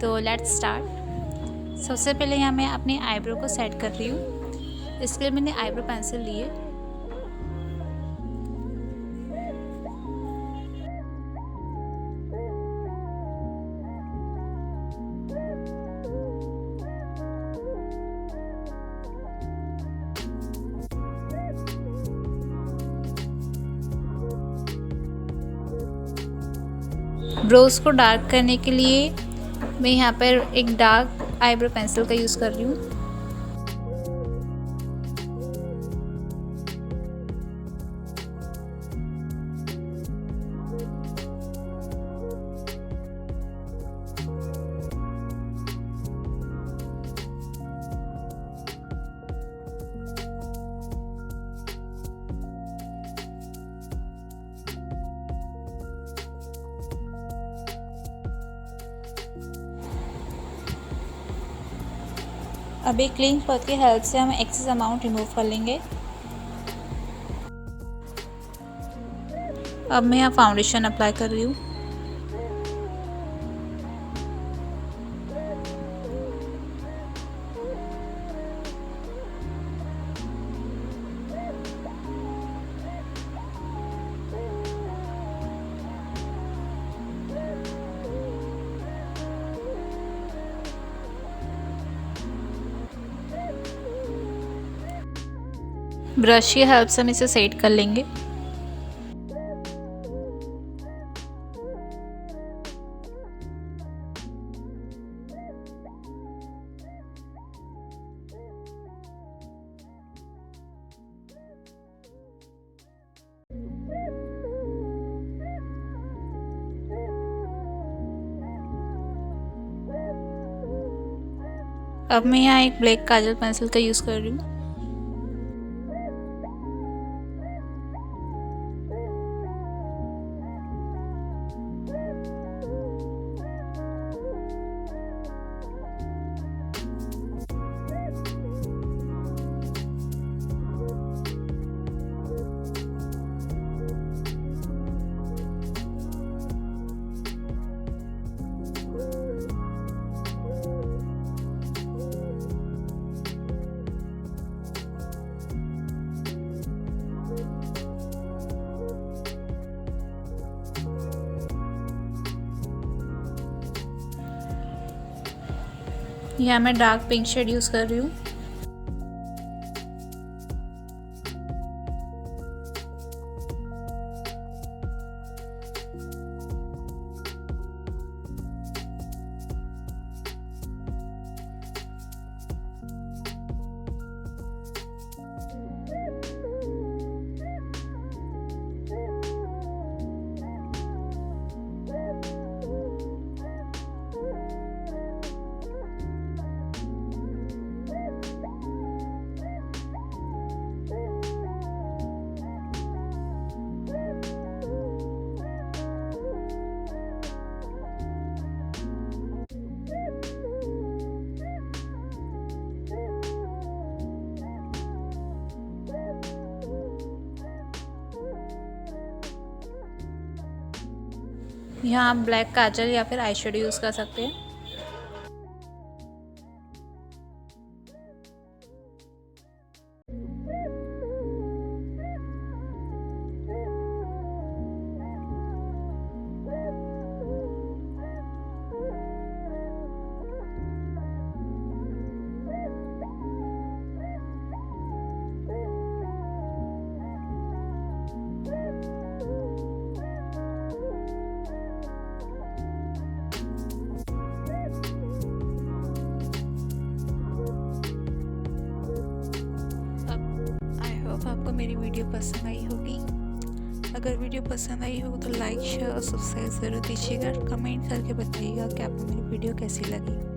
तो let's start. सबसे पहले यहाँ मैं अपनी आईब्रो को सेट कर रही हूँ। इसके लिए मैंने आईब्रो पेंसिल ली है। ब्रोज को डार्क करने के लिए मैं यहाँ पर एक डार्क आईब्रो पेंसिल का यूज़ कर रही हूँ। अब एक क्लीन क्लॉथ की हेल्प से हम एक्सेस अमाउंट रिमूव कर लेंगे। अब मैं यहाँ फाउंडेशन अप्लाई कर रही हूँ। ब्रश की हेल्प से हम इसे सेट कर लेंगे। अब मैं यहाँ एक ब्लैक काजल पेंसिल का यूज़ कर रही हूँ। यहाँ मैं डार्क पिंक शेड यूज़ कर रही हूँ। यहाँ आप ब्लैक काजल या फिर आई शेडो यूज़ कर सकते हैं। आपको मेरी वीडियो पसंद आई होगी। अगर वीडियो पसंद आई हो तो लाइक शेयर और सब्सक्राइब ज़रूर कीजिएगा। कमेंट करके बताइएगा कि आपको मेरी वीडियो कैसी लगी।